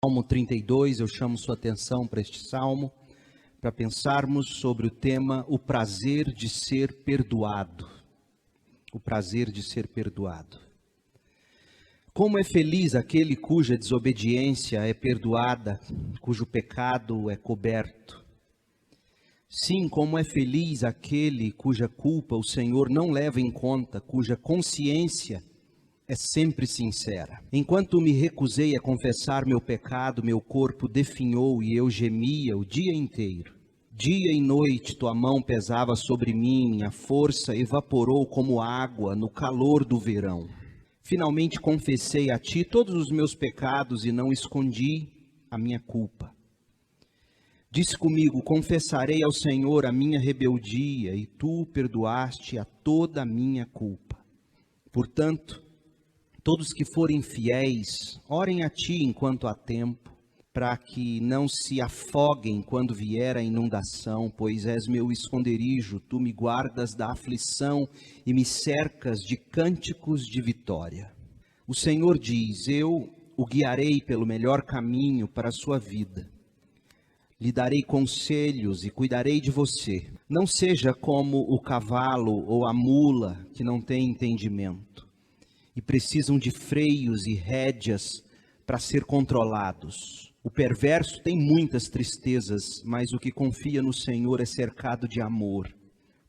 Salmo 32, eu chamo sua atenção para este salmo, para pensarmos sobre o tema, o prazer de ser perdoado. O prazer de ser perdoado. Como é feliz aquele cuja desobediência é perdoada, cujo pecado é coberto. Sim, como é feliz aquele cuja culpa o Senhor não leva em conta, cuja consciência é sempre sincera. Enquanto me recusei a confessar meu pecado, meu corpo definhou e eu gemia o dia inteiro. Dia e noite tua mão pesava sobre mim, minha força evaporou como água no calor do verão. Finalmente confessei a ti todos os meus pecados e não escondi a minha culpa. Disse comigo, confessarei ao Senhor a minha rebeldia e tu perdoaste a toda a minha culpa. Portanto, todos que forem fiéis, orem a ti enquanto há tempo, para que não se afoguem quando vier a inundação, pois és meu esconderijo, tu me guardas da aflição e me cercas de cânticos de vitória. O Senhor diz, eu o guiarei pelo melhor caminho para a sua vida. Lhe darei conselhos e cuidarei de você. Não seja como o cavalo ou a mula que não tem entendimento e precisam de freios e rédeas para ser controlados. O perverso tem muitas tristezas, mas o que confia no Senhor é cercado de amor.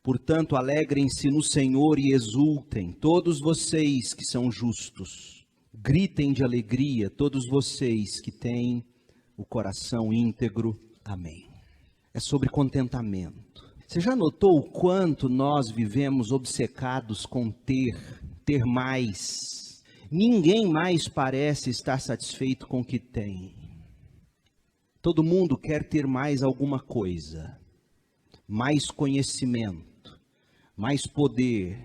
Portanto, alegrem-se no Senhor e exultem, todos vocês que são justos. Gritem de alegria, todos vocês que têm o coração íntegro. Amém. É sobre contentamento. Você já notou o quanto nós vivemos obcecados com ter mais? Ninguém mais parece estar satisfeito com o que tem. Todo mundo quer ter mais alguma coisa, mais conhecimento, mais poder,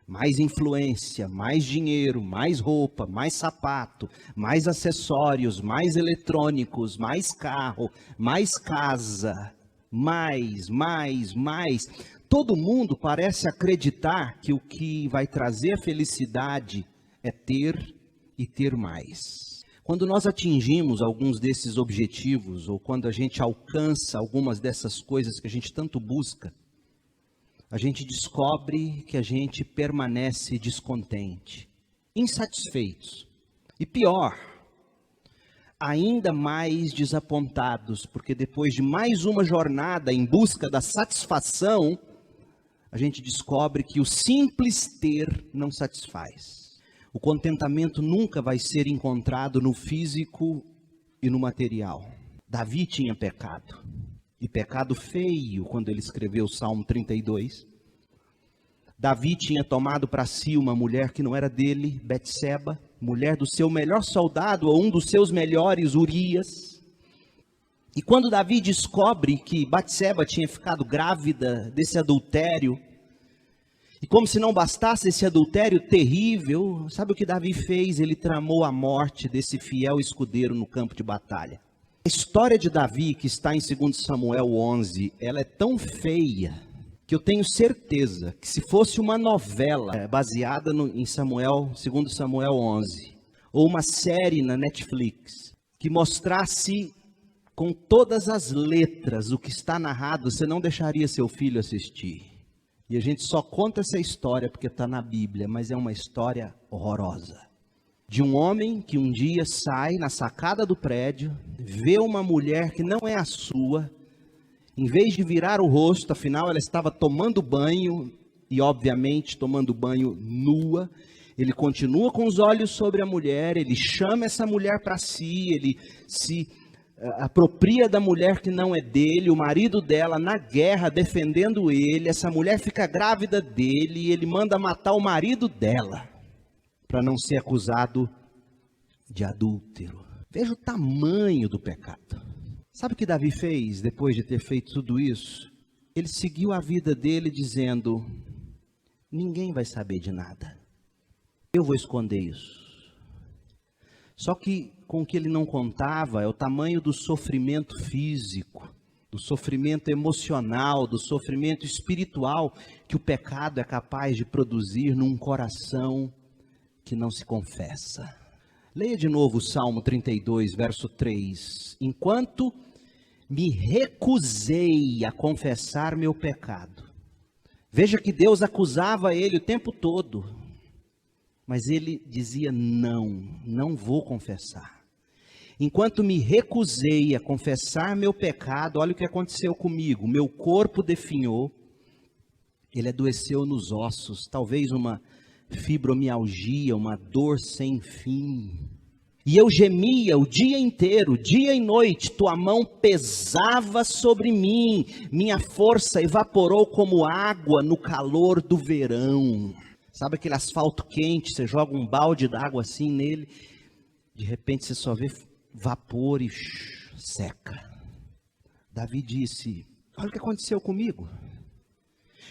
mais influência, mais dinheiro, mais roupa, mais sapato, mais acessórios, mais eletrônicos, mais carro, mais casa, mais. Todo mundo parece acreditar que o que vai trazer a felicidade é ter e ter mais. Quando nós atingimos alguns desses objetivos, ou quando a gente alcança algumas dessas coisas que a gente tanto busca, a gente descobre que a gente permanece descontente, insatisfeitos. E pior, ainda mais desapontados, porque depois de mais uma jornada em busca da satisfação, a gente descobre que o simples ter não satisfaz. O contentamento nunca vai ser encontrado no físico e no material. Davi tinha pecado, e pecado feio quando ele escreveu o Salmo 32. Davi tinha tomado para si uma mulher que não era dele, Betseba, mulher do seu melhor soldado, ou um dos seus melhores, Urias. E quando Davi descobre que Betseba tinha ficado grávida desse adultério, e como se não bastasse esse adultério terrível, sabe o que Davi fez? Ele tramou a morte desse fiel escudeiro no campo de batalha. A história de Davi, que está em 2 Samuel 11, ela é tão feia, que eu tenho certeza que se fosse uma novela baseada em 2 Samuel 11, ou uma série na Netflix, que mostrasse com todas as letras o que está narrado, você não deixaria seu filho assistir. E a gente só conta essa história porque está na Bíblia, mas é uma história horrorosa. De um homem que um dia sai na sacada do prédio, vê uma mulher que não é a sua, em vez de virar o rosto, afinal ela estava tomando banho, e obviamente tomando banho nua, ele continua com os olhos sobre a mulher, ele chama essa mulher para si, ele se apropria da mulher que não é dele, o marido dela na guerra defendendo ele, essa mulher fica grávida dele e ele manda matar o marido dela para não ser acusado de adúltero. Veja o tamanho do pecado. Sabe o que Davi fez depois de ter feito tudo isso? Ele seguiu a vida dele dizendo, ninguém vai saber de nada, eu vou esconder isso. Só que com o que ele não contava é o tamanho do sofrimento físico, do sofrimento emocional, do sofrimento espiritual que o pecado é capaz de produzir num coração que não se confessa. Leia de novo o Salmo 32, verso 3. Enquanto me recusei a confessar meu pecado. Veja que Deus acusava ele o tempo todo, mas ele dizia: não vou confessar. Enquanto me recusei a confessar meu pecado, olha o que aconteceu comigo. Meu corpo definhou, ele adoeceu nos ossos, talvez uma fibromialgia, uma dor sem fim. E eu gemia o dia inteiro, dia e noite, tua mão pesava sobre mim, minha força evaporou como água no calor do verão. Sabe aquele asfalto quente, você joga um balde d'água assim nele, de repente você só vê vapor e seca. Davi disse: olha o que aconteceu comigo.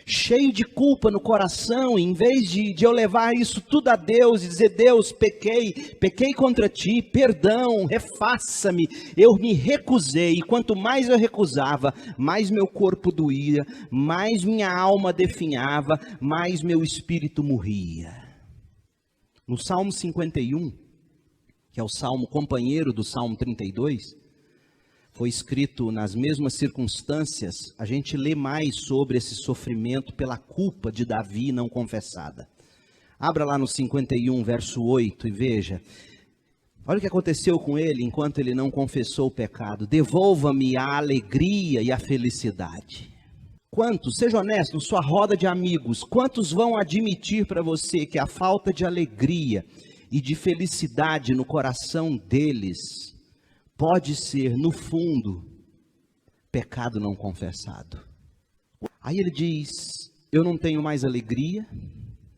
Cheio de culpa no coração, em vez de eu levar isso tudo a Deus e dizer: Deus, pequei contra ti, perdão, refaça-me. Eu me recusei, e quanto mais eu recusava, mais meu corpo doía, mais minha alma definhava, mais meu espírito morria. No Salmo 51, que é o salmo companheiro do Salmo 32, foi escrito nas mesmas circunstâncias, a gente lê mais sobre esse sofrimento pela culpa de Davi não confessada. Abra lá no 51, verso 8 e veja. Olha o que aconteceu com ele enquanto ele não confessou o pecado. Devolva-me a alegria e a felicidade. Quantos, seja honesto, na sua roda de amigos, quantos vão admitir para você que a falta de alegria e de felicidade no coração deles pode ser, no fundo, pecado não confessado? Aí ele diz: eu não tenho mais alegria,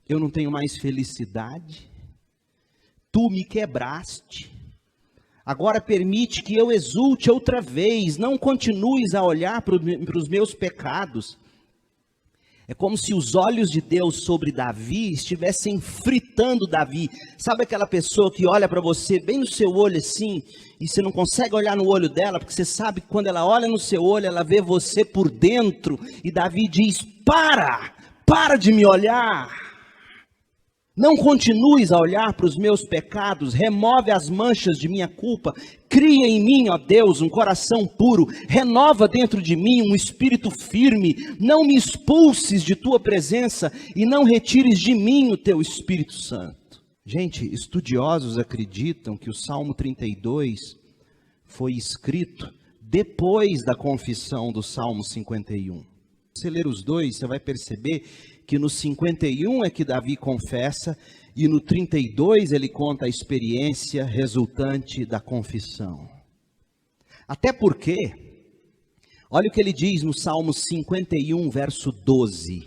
eu não tenho mais felicidade, tu me quebraste, agora permite que eu exulte outra vez, não continues a olhar para os meus pecados. É como se os olhos de Deus sobre Davi estivessem fritando Davi. Sabe aquela pessoa que olha para você bem no seu olho assim, e você não consegue olhar no olho dela, porque você sabe que quando ela olha no seu olho, ela vê você por dentro. E Davi diz: para de me olhar. Não continues a olhar para os meus pecados, remove as manchas de minha culpa, cria em mim, ó Deus, um coração puro, renova dentro de mim um espírito firme, não me expulses de tua presença e não retires de mim o teu Espírito Santo. Gente, estudiosos acreditam que o Salmo 32 foi escrito depois da confissão do Salmo 51. Se você ler os dois, você vai perceber que no 51 é que Davi confessa, e no 32 ele conta a experiência resultante da confissão. Até porque, olha o que ele diz no Salmo 51, verso 12.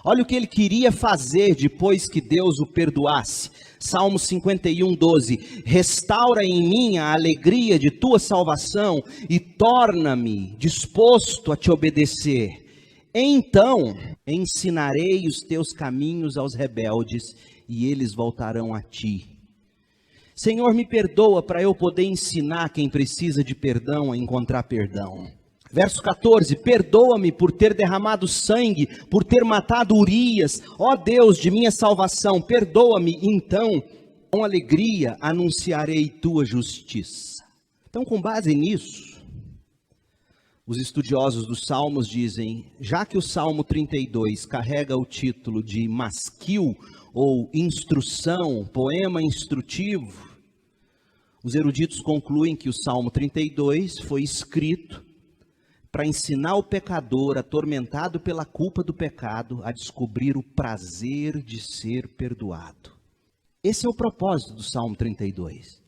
Olha o que ele queria fazer depois que Deus o perdoasse. Salmo 51, 12. Restaura em mim a alegria de tua salvação e torna-me disposto a te obedecer. Então ensinarei os teus caminhos aos rebeldes e eles voltarão a ti. Senhor, me perdoa para eu poder ensinar quem precisa de perdão a encontrar perdão. Verso 14, perdoa-me por ter derramado sangue, por ter matado Urias. Ó Deus de minha salvação, perdoa-me, então com alegria anunciarei tua justiça. Então, com base nisso, os estudiosos dos Salmos dizem, já que o Salmo 32 carrega o título de masquil, ou instrução, poema instrutivo, os eruditos concluem que o Salmo 32 foi escrito para ensinar o pecador, atormentado pela culpa do pecado, a descobrir o prazer de ser perdoado. Esse é o propósito do Salmo 32.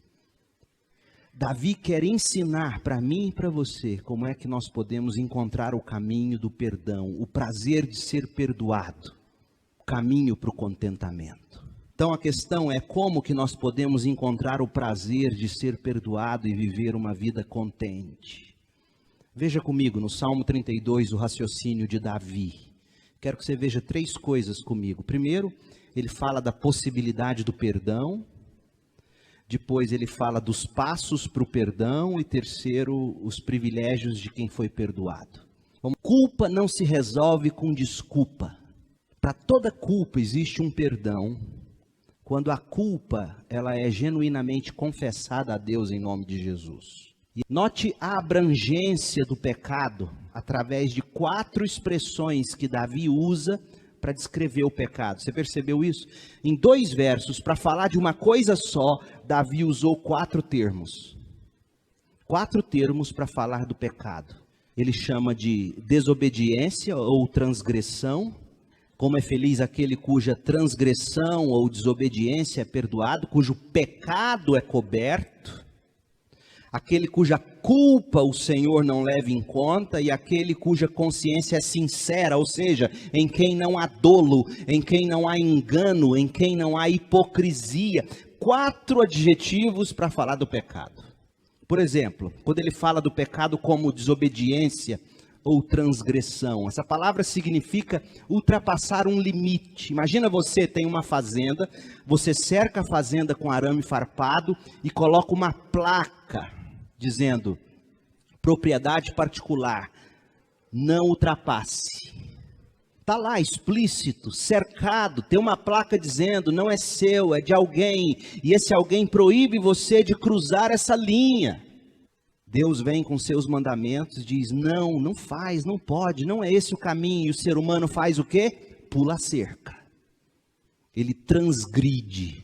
Davi quer ensinar para mim e para você como é que nós podemos encontrar o caminho do perdão, o prazer de ser perdoado, o caminho para o contentamento. Então a questão é como que nós podemos encontrar o prazer de ser perdoado e viver uma vida contente. Veja comigo no Salmo 32 o raciocínio de Davi. Quero que você veja 3 coisas comigo. Primeiro, ele fala da possibilidade do perdão. Depois ele fala dos passos para o perdão. E terceiro, os privilégios de quem foi perdoado. Culpa não se resolve com desculpa. Para toda culpa existe um perdão. quando a culpa ela é genuinamente confessada a Deus em nome de Jesus. E note a abrangência do pecado através de 4 expressões que Davi usa para descrever o pecado. Você percebeu isso? Em 2 versos, para falar de uma coisa só, Davi usou 4 termos. 4 termos para falar do pecado. Ele chama de desobediência ou transgressão. Como é feliz aquele cuja transgressão ou desobediência é perdoado, cujo pecado é coberto. Aquele cuja culpa o Senhor não leva em conta, e aquele cuja consciência é sincera, ou seja, em quem não há dolo, em quem não há engano, em quem não há hipocrisia. 4 adjetivos para falar do pecado. Por exemplo, quando ele fala do pecado como desobediência ou transgressão, essa palavra significa ultrapassar um limite. Imagina, você tem uma fazenda, você cerca a fazenda com arame farpado e coloca uma placa dizendo: propriedade particular, não ultrapasse. Está lá explícito, cercado, tem uma placa dizendo: não é seu, é de alguém, e esse alguém proíbe você de cruzar essa linha. Deus vem com seus mandamentos, diz: não, não faz, não pode, não é esse o caminho. E o ser humano faz o quê? Pula a cerca. Ele transgride,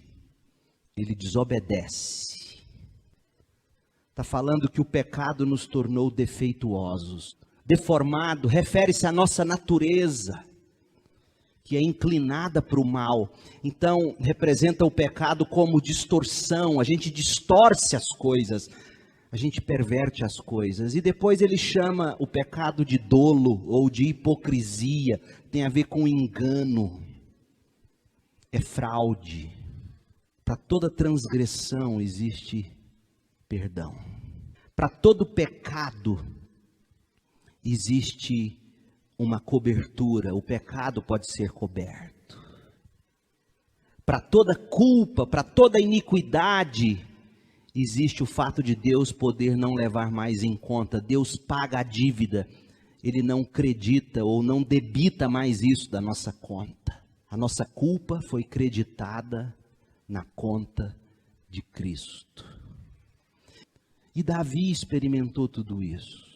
ele desobedece. Está falando que o pecado nos tornou defeituosos. Deformado refere-se à nossa natureza, que é inclinada para o mal. Então, representa o pecado como distorção. A gente distorce as coisas, a gente perverte as coisas. E depois ele chama o pecado de dolo ou de hipocrisia. Tem a ver com engano, é fraude. Para toda transgressão existe perdão. Para todo pecado existe uma cobertura. O pecado pode ser coberto. Para toda culpa, para toda iniquidade, existe o fato de Deus poder não levar mais em conta. Deus paga a dívida. Ele não credita ou não debita mais isso da nossa conta. A nossa culpa foi creditada na conta de Cristo. E Davi experimentou tudo isso.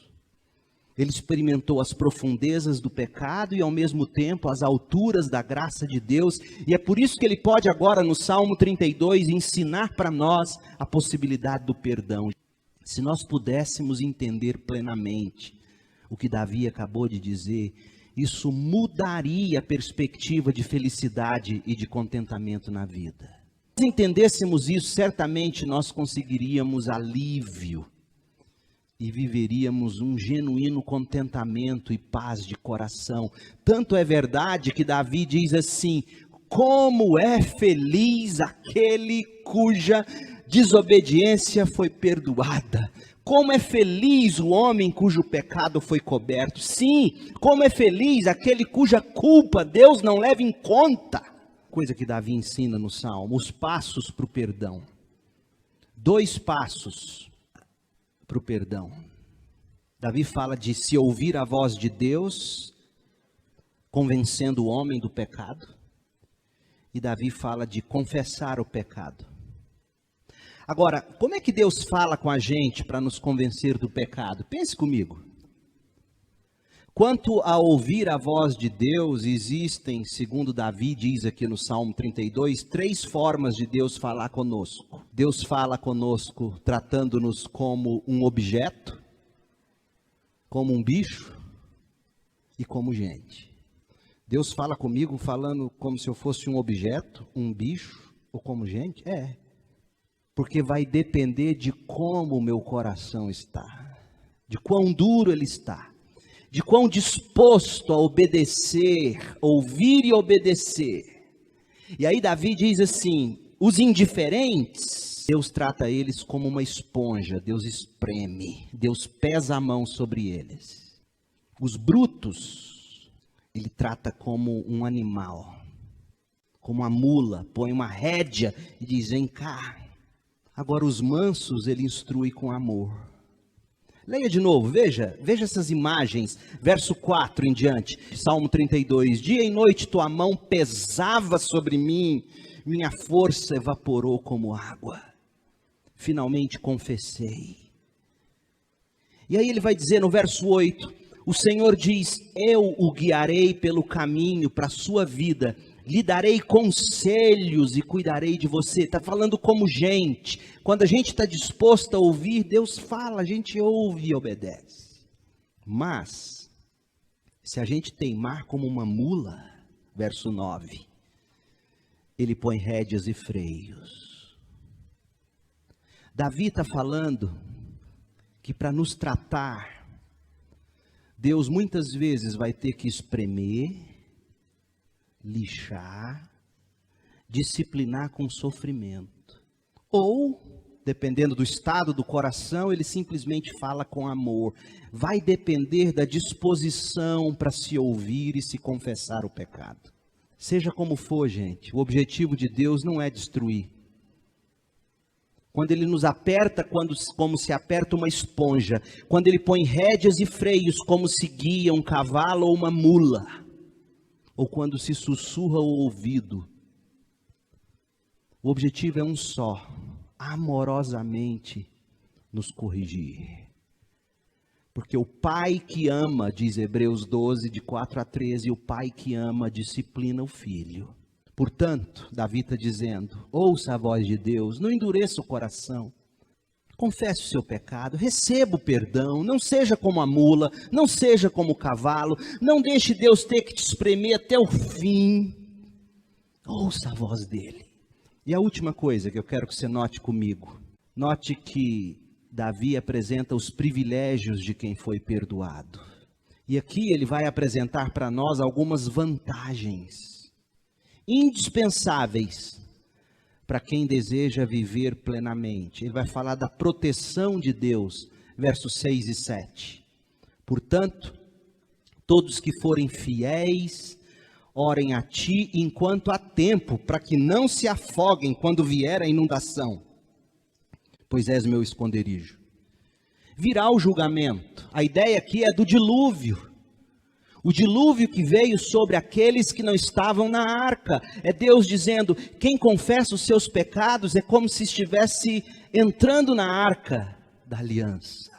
Ele experimentou as profundezas do pecado e ao mesmo tempo as alturas da graça de Deus. E é por isso que ele pode agora no Salmo 32 ensinar para nós a possibilidade do perdão. Se nós pudéssemos entender plenamente o que Davi acabou de dizer, isso mudaria a perspectiva de felicidade e de contentamento na vida. Se entendêssemos isso, certamente nós conseguiríamos alívio e viveríamos um genuíno contentamento e paz de coração. Tanto é verdade que Davi diz assim: como é feliz aquele cuja desobediência foi perdoada. Como é feliz o homem cujo pecado foi coberto. Sim, como é feliz aquele cuja culpa Deus não leva em conta. Coisa que Davi ensina no Salmo, os passos para o perdão. 2 passos para o perdão. Davi fala de se ouvir a voz de Deus, convencendo o homem do pecado. E Davi fala de confessar o pecado. Agora, como é que Deus fala com a gente para nos convencer do pecado? Pense comigo. Quanto a ouvir a voz de Deus, existem, segundo Davi diz aqui no Salmo 32, 3 formas de Deus falar conosco. Deus fala conosco tratando-nos como um objeto, como um bicho e como gente. Deus fala comigo falando como se eu fosse um objeto, um bicho ou como gente? É, porque vai depender de como o meu coração está, de quão duro ele está, de quão disposto a obedecer, ouvir e obedecer. E aí Davi diz assim: os indiferentes, Deus trata eles como uma esponja, Deus espreme, Deus pesa a mão sobre eles. Os brutos, ele trata como um animal, como uma mula, põe uma rédea e diz: vem cá. Agora os mansos ele instrui com amor. Leia de novo, veja essas imagens, verso 4 em diante, Salmo 32. Dia e noite tua mão pesava sobre mim, minha força evaporou como água. Finalmente confessei. E aí ele vai dizer no verso 8, o Senhor diz, eu o guiarei pelo caminho para a sua vida, lhe darei conselhos e cuidarei de você. Está falando como gente. Quando a gente está disposto a ouvir, Deus fala, a gente ouve e obedece. Mas, se a gente teimar como uma mula, verso 9, ele põe rédeas e freios. Davi está falando que para nos tratar, Deus muitas vezes vai ter que espremer, lixar, disciplinar com sofrimento. Ou, dependendo do estado do coração, ele simplesmente fala com amor. Vai depender da disposição para se ouvir e se confessar o pecado. Seja como for, gente, o objetivo de Deus não é destruir. Quando ele nos aperta, como se aperta uma esponja. Quando ele põe rédeas e freios, como se guia um cavalo ou uma mula. Ou quando se sussurra o ouvido. O objetivo é um só, amorosamente nos corrigir. Porque o pai que ama, diz Hebreus 12, de 4 a 13, o pai que ama disciplina o filho. Portanto, Davi está dizendo, ouça a voz de Deus, não endureça o coração. Confesse o seu pecado, receba o perdão, não seja como a mula, não seja como o cavalo, não deixe Deus ter que te espremer até o fim. Ouça a voz dele. E a última coisa que eu quero que você note comigo, note que Davi apresenta os privilégios de quem foi perdoado. E aqui ele vai apresentar para nós algumas vantagens indispensáveis para quem deseja viver plenamente. Ele vai falar da proteção de Deus, versos 6 e 7. Portanto, todos que forem fiéis, orem a ti enquanto há tempo, para que não se afoguem quando vier a inundação, pois és meu esconderijo. Virá o julgamento. A ideia aqui é do dilúvio. O dilúvio que veio sobre aqueles que não estavam na arca. É Deus dizendo, quem confessa os seus pecados é como se estivesse entrando na arca da aliança.